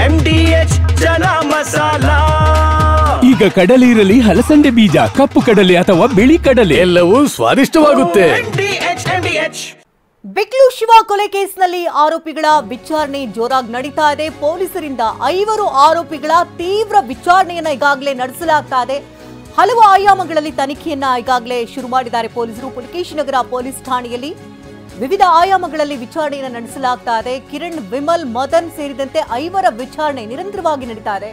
MDH ಜನ ಮಸಾಲಾ. ಈಗ ಕಡಲೆ ಇರಲಿ, ಹಲಸಂದೆ ಬೀಜ, ಕಪ್ಪು ಕಡಲೆ ಅಥವಾ ಬಿಳಿ ಕಡಲೆ, ಎಲ್ಲವೂ ಸ್ವಾದಿಷ್ಟವಾಗುತ್ತೆ. ಬಿಕ್ಲು ಶಿವ ಕೊಲೆ ಕೇಸ್ನಲ್ಲಿ ಆರೋಪಿಗಳ ವಿಚಾರಣೆ ಜೋರಾಗಿ ನಡೀತಾ ಇದೆ. ಪೊಲೀಸರಿಂದ 5 ಆರೋಪಿಗಳ ತೀವ್ರ ವಿಚಾರಣೆಯನ್ನ ಈಗಾಗಲೇ ನಡೆಸಲಾಗ್ತಾ ಇದೆ. ಹಲವು ಆಯಾಮಗಳಲ್ಲಿ ತನಿಖೆಯನ್ನ ಈಗಾಗಲೇ ಶುರು ಮಾಡಿದ್ದಾರೆ ಪೊಲೀಸರು. ಪುಲಕೇಶಿ ನಗರ ಪೊಲೀಸ್ ಠಾಣೆಯಲ್ಲಿ ವಿವಿಧ ಆಯಾಮಗಳಲ್ಲಿ ವಿಚಾರಣೆಯನ್ನು ನಡೆಸಲಾಗ್ತಾ ಇದೆ. ಕಿರಣ್, ವಿಮಲ್, ಮದನ್ ಸೇರಿದಂತೆ 5 ವಿಚಾರಣೆ ನಿರಂತರವಾಗಿ ನಡೀತಾ ಇದೆ.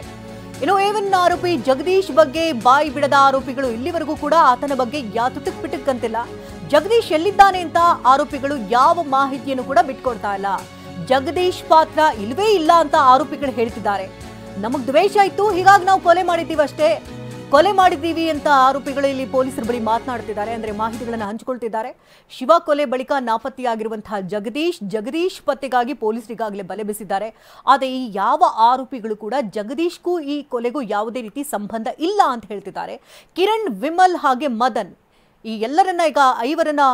ಇನ್ನು A1 ಆರೋಪಿ ಜಗದೀಶ್ ಬಗ್ಗೆ ಬಾಯಿ ಬಿಡದ ಆರೋಪಿಗಳು ಇಲ್ಲಿವರೆಗೂ ಕೂಡ ಆತನ ಬಗ್ಗೆ ತುಟುಕ್ ಪಿಟುಕ್ ಅಂತಿಲ್ಲ. ಜಗದೀಶ್ ಎಲ್ಲಿದ್ದಾನೆ ಅಂತ ಆರೋಪಿಗಳು ಯಾವ ಮಾಹಿತಿಯನ್ನು ಕೂಡ ಬಿಟ್ಕೊಡ್ತಾ ಇಲ್ಲ. ಜಗದೀಶ್ ಪಾತ್ರ ಇಲ್ವೇ ಇಲ್ಲ ಅಂತ ಆರೋಪಿಗಳು ಹೇಳ್ತಿದ್ದಾರೆ. ನಮಗ್ ದ್ವೇಷ ಇತ್ತು, ಹೀಗಾಗಿ ನಾವು ಕೊಲೆ ಮಾಡಿದ್ದೀವಿ ಅಂತ ಆರೋಪಿಗಳು ಇಲ್ಲಿ ಪೊಲೀಸರ ಬಳಿ ಮಾತನಾಡ್ತಿದ್ದಾರೆ. ಅಂದ್ರೆ ಮಾಹಿತಿಗಳನ್ನು ಹಂಚಿಕೊಳ್ತಿದ್ದಾರೆ. ಶಿವ ಕೊಲೆ ಬಳಿಕ ನಾಪತ್ತೆಯಾಗಿರುವಂತಹ ಜಗದೀಶ್ ಪತ್ತೆಗಾಗಿ ಪೊಲೀಸರು ಈಗಾಗಲೇ ಬಲೆ ಬೀಸಿದ್ದಾರೆ. ಆದರೆ ಈ ಯಾವ ಆರೋಪಿಗಳು ಕೂಡ ಜಗದೀಶ್ಗೂ ಈ ಕೊಲೆಗೂ ಯಾವುದೇ ರೀತಿ ಸಂಬಂಧ ಇಲ್ಲ ಅಂತ ಹೇಳ್ತಿದ್ದಾರೆ. ಕಿರಣ್, ವಿಮಲ್ ಹಾಗೆ ಮದನ್ ಈ ಎಲ್ಲರನ್ನ ಈಗ 5ರನ್ನ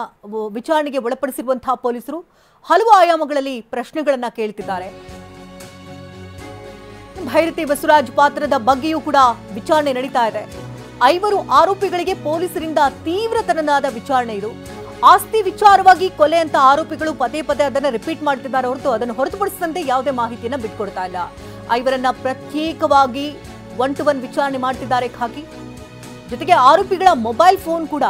ವಿಚಾರಣೆಗೆ ಒಳಪಡಿಸಿರುವಂತಹ ಪೊಲೀಸರು ಹಲವು ಆಯಾಮಗಳಲ್ಲಿ ಪ್ರಶ್ನೆಗಳನ್ನ ಕೇಳ್ತಿದ್ದಾರೆ. ಭೈರತಿ ಬಸವರಾಜ್ ಪಾತ್ರದ ಬಗ್ಗೆಯೂ ಕೂಡ ವಿಚಾರಣೆ ನಡೀತಾ ಇದೆ. 5 ಆರೋಪಿಗಳಿಗೆ ಪೊಲೀಸರಿಂದ ತೀವ್ರತರನಾದ ವಿಚಾರಣೆ ಇದು. ಆಸ್ತಿ ವಿಚಾರವಾಗಿ ಕೊಲೆ ಅಂತ ಆರೋಪಿಗಳು ಪದೇ ಅದನ್ನ ರಿಪೀಟ್ ಮಾಡ್ತಿದ್ದಾರೆ ಹೊರತು ಅದನ್ನು ಹೊರತುಪಡಿಸಿದಂತೆ ಯಾವುದೇ ಮಾಹಿತಿಯನ್ನ ಬಿಟ್ಕೊಡ್ತಾ ಇಲ್ಲ. 5ರನ್ನ ಪ್ರತ್ಯೇಕವಾಗಿ 1-to-1 ವಿಚಾರಣೆ ಮಾಡ್ತಿದ್ದಾರೆ ಖಾಕಿ. ಜೊತೆಗೆ ಆರೋಪಿಗಳ ಮೊಬೈಲ್ ಫೋನ್ ಕೂಡ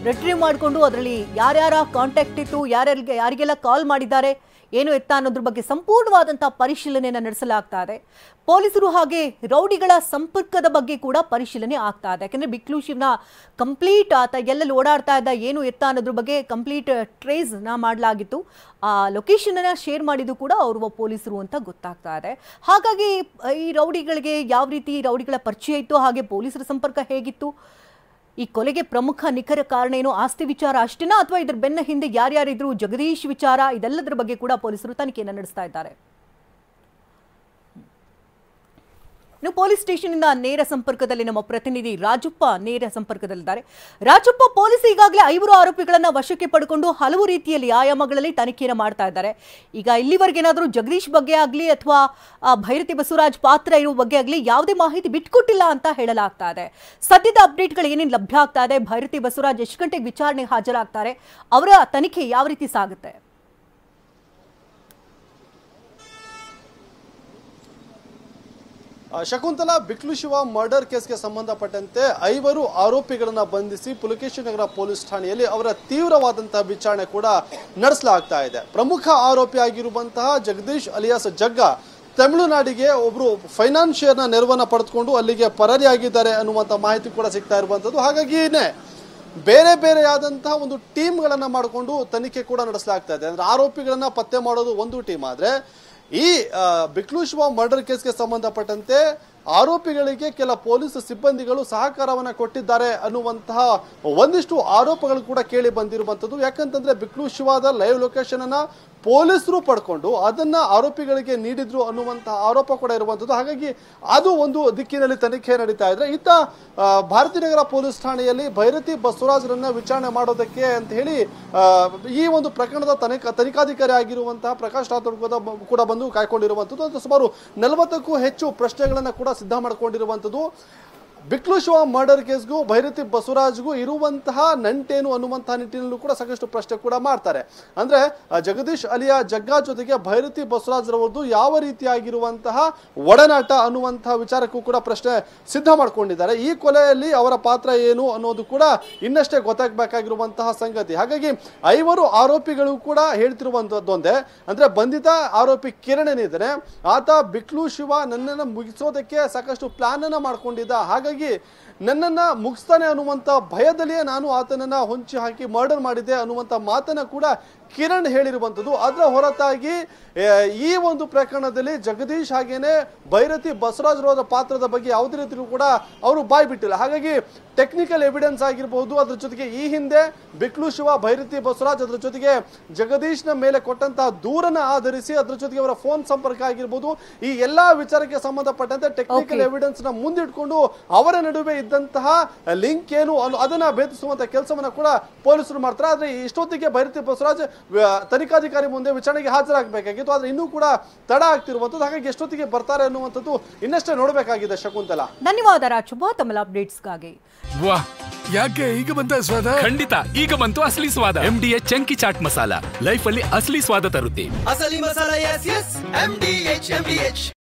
ರಿಟ್ರೀವ್ ಮಾಡಿಕೊಂಡು ಅದರಲ್ಲಿ ಯಾರ್ಯಾರ ಕಾಂಟ್ಯಾಕ್ಟ್ ಇತ್ತು, ಯಾರಿಗೆಲ್ಲ ಕಾಲ್ ಮಾಡಿದ್ದಾರೆ, ಏನು ಎತ್ತ ಅನ್ನೋದ್ರ ಬಗ್ಗೆ ಸಂಪೂರ್ಣವಾದಂತಹ ಪರಿಶೀಲನೆಯನ್ನು ನಡೆಸಲಾಗ್ತಾ ಇದೆ. ಪೊಲೀಸರು ಹಾಗೆ ರೌಡಿಗಳ ಸಂಪರ್ಕದ ಬಗ್ಗೆ ಕೂಡ ಪರಿಶೀಲನೆ ಆಗ್ತಾ ಇದೆ. ಯಾಕಂದ್ರೆ ಬಿಕ್ಲು ಶಿವನ ಕಂಪ್ಲೀಟ್ ಆತ ಎಲ್ಲೆಲ್ಲಿ ಓಡಾಡ್ತಾ ಇದ್ದ, ಏನು ಎತ್ತ ಅನ್ನೋದ್ರ ಬಗ್ಗೆ ಕಂಪ್ಲೀಟ್ ಟ್ರೇಸ್ ಮಾಡಲಾಗಿತ್ತು. ಆ ಲೊಕೇಶನ್ ಅನ್ನ ಶೇರ್ ಮಾಡಿದ್ದು ಕೂಡ ಓರ್ವ ಪೊಲೀಸರು ಅಂತ ಗೊತ್ತಾಗ್ತಾ ಇದೆ. ಹಾಗಾಗಿ ಈ ರೌಡಿಗಳಿಗೆ ಯಾವ ರೀತಿ ರೌಡಿಗಳ ಪರಿಚಯ ಇತ್ತು, ಹಾಗೆ ಪೊಲೀಸರ ಸಂಪರ್ಕ ಹೇಗಿತ್ತು, ಈ ಕೊಲೆಗೆ ಪ್ರಮುಖ ನಿಖರ ಕಾರಣ ಏನು, ಆಸ್ತಿ ವಿಚಾರ ಅಷ್ಟೇನಾ ಅಥವಾ ಇದರ ಬೆನ್ನ ಹಿಂದೆ ಯಾರ್ಯಾರಿದ್ರು, ಜಗದೀಶ್ ವಿಚಾರ, ಇದೆಲ್ಲದರ ಬಗ್ಗೆ ಕೂಡ ಪೊಲೀಸರು ತನಿಖೆಯನ್ನು ನಡೆಸ್ತಾ ಇದ್ದಾರೆ. ಇನ್ನು ಪೊಲೀಸ್ ಸ್ಟೇಷನ್ ಇಂದ ನೇರ ಸಂಪರ್ಕದಲ್ಲಿ ನಮ್ಮ ಪ್ರತಿನಿಧಿ ರಾಜಪ್ಪ ನೇರ ಸಂಪರ್ಕದಲ್ಲಿದ್ದಾರೆ. ರಾಜಪ್ಪ, ಪೊಲೀಸ್ ಈಗಾಗಲೇ 5 ಆರೋಪಿಗಳನ್ನ ವಶಕ್ಕೆ ಪಡ್ಕೊಂಡು ಹಲವು ರೀತಿಯಲ್ಲಿ ಆಯಾಮಗಳಲ್ಲಿ ತನಿಖೆಯನ್ನು ಮಾಡ್ತಾ ಇದ್ದಾರೆ. ಈಗ ಇಲ್ಲಿವರೆಗೆ ಏನಾದರೂ ಜಗದೀಶ್ ಬಗ್ಗೆ ಆಗಲಿ ಅಥವಾ ಭೈರತಿ ಬಸವರಾಜ್ ಪಾತ್ರ ಇರುವ ಬಗ್ಗೆ ಆಗಲಿ ಯಾವುದೇ ಮಾಹಿತಿ ಬಿಟ್ಕೊಟ್ಟಿಲ್ಲ ಅಂತ ಹೇಳಲಾಗ್ತಾ ಇದೆ. ಸದ್ಯದ ಅಪ್ಡೇಟ್ಗಳು ಏನೇನು ಲಭ್ಯ ಆಗ್ತಾ ಇದೆ, ಭೈರತಿ ಬಸವರಾಜ್ ಎಷ್ಟು ಗಂಟೆಗೆ ವಿಚಾರಣೆಗೆ ಹಾಜರಾಗ್ತಾರೆ, ಅವರ ತನಿಖೆ ಯಾವ ರೀತಿ ಸಾಗುತ್ತೆ? ಶಕುಂತಲಾ, ಬಿಕ್ಲು ಶಿವ ಮರ್ಡರ್ ಕೇಸ್ಗೆ ಸಂಬಂಧಪಟ್ಟಂತೆ 5 ಆರೋಪಿಗಳನ್ನ ಬಂಧಿಸಿ ಪುಲಕೇಶಿ ನಗರ ಪೊಲೀಸ್ ಠಾಣೆಯಲ್ಲಿ ಅವರ ತೀವ್ರವಾದಂತಹ ವಿಚಾರಣೆ ಕೂಡ ನಡೆಸಲಾಗ್ತಾ ಇದೆ. ಪ್ರಮುಖ ಆರೋಪಿ ಆಗಿರುವಂತಹ ಜಗದೀಶ್ ಅಲಿಯಾಸ್ ಜಗ್ಗ ತಮಿಳುನಾಡಿಗೆ ಒಬ್ರು ಫೈನಾನ್ಷಿಯರ್ನ ನೆರವನ್ನ ಪಡೆದುಕೊಂಡು ಅಲ್ಲಿಗೆ ಪರಾರಿಯಾಗಿದ್ದಾರೆ ಅನ್ನುವಂಥ ಮಾಹಿತಿ ಕೂಡ ಸಿಗ್ತಾ ಇರುವಂಥದ್ದು. ಹಾಗಾಗಿನೇ ಬೇರೆಯಾದಂತಹ ಒಂದು ಟೀಮ್ಗಳನ್ನ ಮಾಡಿಕೊಂಡು ತನಿಖೆ ಕೂಡ ನಡೆಸಲಾಗ್ತಾ ಇದೆ. ಅಂದ್ರೆ ಆರೋಪಿಗಳನ್ನ ಪತ್ತೆ ಮಾಡೋದು ಒಂದು ಟೀಮ್ ಆದ್ರೆ ಈ ಬಿಕ್ಲು ಶಿವ ಮರ್ಡರ್ ಕೇಸ್ಗೆ ಸಂಬಂಧಪಟ್ಟಂತೆ ಆರೋಪಿಗಳಿಗೆ ಕೆಲ ಪೊಲೀಸ್ ಸಿಬ್ಬಂದಿಗಳು ಸಹಕಾರವನ್ನ ಕೊಟ್ಟಿದ್ದಾರೆ ಅನ್ನುವಂತಹ ಒಂದಿಷ್ಟು ಆರೋಪಗಳು ಕೂಡ ಕೇಳಿ ಬಂದಿರುವಂತದ್ದು. ಯಾಕಂತಂದ್ರೆ ಬಿಕ್ಲು ಶಿವದ ಲೈವ್ ಲೊಕೇಶನ್ ಅನ್ನ ಪೊಲೀಸರು ಪಡ್ಕೊಂಡು ಅದನ್ನ ಆರೋಪಿಗಳಿಗೆ ನೀಡಿದ್ರು ಅನ್ನುವಂತಹ ಆರೋಪ ಕೂಡ ಇರುವಂತದ್ದು. ಹಾಗಾಗಿ ಅದು ಒಂದು ದಿಕ್ಕಿನಲ್ಲಿ ತನಿಖೆ ನಡೀತಾ ಇದ್ರೆ, ಇತ್ತ ಭಾರತೀನಗರ ಪೊಲೀಸ್ ಠಾಣೆಯಲ್ಲಿ ಭೈರತಿ ಬಸವರಾಜ್ರನ್ನ ವಿಚಾರಣೆ ಮಾಡೋದಕ್ಕೆ ಅಂತ ಹೇಳಿ ಈ ಒಂದು ಪ್ರಕರಣದ ತನಿಖಾಧಿಕಾರಿ ಆಗಿರುವಂತಹ ಪ್ರಕಾಶ್ ರಾಥೋಡ್ ಕೂಡ ಬಂದು ಕಾಯ್ಕೊಂಡಿರುವಂತದ್ದು. ಸುಮಾರು 40ಕ್ಕೂ ಹೆಚ್ಚು ಪ್ರಶ್ನೆಗಳನ್ನ ಕೂಡ ಸಿದ್ಧ ಮಾಡಿಕೊಂಡಿರುವಂತದ್ದು. ಬಿಕ್ಲು ಶಿವ ಮರ್ಡರ್ ಕೇಸ್ಗೂ ಭೈರತಿ ಬಸವರಾಜ್ಗೂ ಇರುವಂತಹ ನಂಟೇನು ಅನ್ನುವಂತಹ ನಿಟ್ಟಿನಲ್ಲೂ ಕೂಡ ಸಾಕಷ್ಟು ಪ್ರಶ್ನೆ ಕೂಡ ಮಾಡ್ತಾರೆ. ಅಂದ್ರೆ ಜಗದೀಶ್ ಅಲಿಯಾ ಜಗ್ಗಾ ಜೊತೆಗೆ ಭೈರತಿ ಬಸವರಾಜ್ ರವರದು ಯಾವ ರೀತಿಯಾಗಿರುವಂತಹ ಒಡನಾಟ ಅನ್ನುವಂತಹ ವಿಚಾರಕ್ಕೂ ಕೂಡ ಪ್ರಶ್ನೆ ಸಿದ್ಧ ಮಾಡ್ಕೊಂಡಿದ್ದಾರೆ. ಈ ಕೊಲೆಯಲ್ಲಿ ಅವರ ಪಾತ್ರ ಏನು ಅನ್ನೋದು ಕೂಡ ಇನ್ನಷ್ಟೇ ಗೊತ್ತಾಗಬೇಕಾಗಿರುವಂತಹ ಸಂಗತಿ. ಹಾಗಾಗಿ 5 ಆರೋಪಿಗಳು ಕೂಡ ಹೇಳ್ತಿರುವಂತದ್ದೊಂದೇ, ಅಂದ್ರೆ ಬಂಧಿತ ಆರೋಪಿ ಕಿರಣ್ ಏನಿದ್ದಾನೆ ಆತ ಬಿಕ್ಲು ಶಿವ ನನ್ನನ್ನು ಮುಗಿಸೋದಕ್ಕೆ ಸಾಕಷ್ಟು ಪ್ಲಾನ್ ಅನ್ನ ಮಾಡ್ಕೊಂಡಿದ್ದ, ಹಾಗಾಗಿ ನನ್ನನ್ನ ಮುಗಿಸ್ತಾನೆ ಅನ್ನುವಂತ ಭಯದಲ್ಲಿಯೇ ನಾನು ಆತನನ್ನ ಹೊಂಚಿ ಹಾಕಿ ಮರ್ಡರ್ ಮಾಡಿದ್ದೆ ಅನ್ನುವಂತ ಮಾತನ್ನ ಕೂಡ ಕಿರಣ್ ಹೇಳಿರುವಂತದ್ದು. ಅದರ ಹೊರತಾಗಿ ಈ ಒಂದು ಪ್ರಕರಣದಲ್ಲಿ ಜಗದೀಶ್ ಹಾಗೇನೆ ಭೈರತಿ ಬಸವರಾಜ್ ರವರ ಪಾತ್ರದ ಬಗ್ಗೆ ಯಾವುದೇ ರೀತಿಯೂ ಕೂಡ ಅವರು ಬಾಯಿ ಬಿಟ್ಟಿಲ್ಲ. ಹಾಗಾಗಿ ಟೆಕ್ನಿಕಲ್ ಎವಿಡೆನ್ಸ್ ಆಗಿರಬಹುದು, ಅದ್ರ ಜೊತೆಗೆ ಈ ಹಿಂದೆ ಬಿಕ್ಲು ಶಿವ, ಭೈರತಿ ಬಸವರಾಜ್, ಅದ್ರ ಜೊತೆಗೆ ಜಗದೀಶ್ನ ಮೇಲೆ ಕೊಟ್ಟಂತಹ ದೂರನ್ನ ಆಧರಿಸಿ ಅದ್ರ ಜೊತೆಗೆ ಅವರ ಫೋನ್ ಸಂಪರ್ಕ ಆಗಿರ್ಬೋದು, ಈ ಎಲ್ಲಾ ವಿಚಾರಕ್ಕೆ ಸಂಬಂಧಪಟ್ಟಂತೆ ಟೆಕ್ನಿಕಲ್ ಎವಿಡೆನ್ಸ್ ನ ಮುಂದಿಟ್ಕೊಂಡು ಅವರ ನಡುವೆ ಇದ್ದಂತಹ ಲಿಂಕ್ ಏನು ಅದನ್ನ ಭೇದಿಸುವಂತ ಕೆಲಸವನ್ನ ಕೂಡ ಪೊಲೀಸರು ಮಾಡ್ತಾರೆ. ಆದ್ರೆ ಇಷ್ಟೊತ್ತಿಗೆ ಭೈರತಿ ಬಸವರಾಜ್ ತನಿಖಾಧಿಕಾರಿ ಮುಂದೆ ವಿಚಾರಣೆಗೆ ಹಾಜರಾಗಬೇಕಾಗಿತ್ತು. ಆದ್ರೆ ಇನ್ನೂ ಕೂಡ ತಡ ಆಗ್ತಿರುವಂತದ್ದು. ಹಾಗಾಗಿ ಎಷ್ಟೊತ್ತಿಗೆ ಬರ್ತಾರೆ ಅನ್ನುವಂಥದ್ದು ಇನ್ನಷ್ಟೇ ನೋಡಬೇಕಾಗಿದೆ. ಶಕುಂತಲಾ, ಧನ್ಯವಾದ ರಾಜುಬಾ ತಮ್ಮ ಅಪ್ಡೇಟ್ಸ್ಗಾಗಿ. ವಾಹ್, ಯಾಕೆ ಈಗ ಬಂತ ಸ್ವಾದ? ಖಂಡಿತ ಈಗ ಬಂತು ಅಸಲಿ ಸ್ವಾದ. MDH chunky chaat masala life ಅಲ್ಲಿ ಅಸಲಿ ಸ್ವಾದ ತರುತ್ತೆ. ಅಸಲಿ ಮಸಾಲ, ಎಸ್ ಎಸ್ MDH.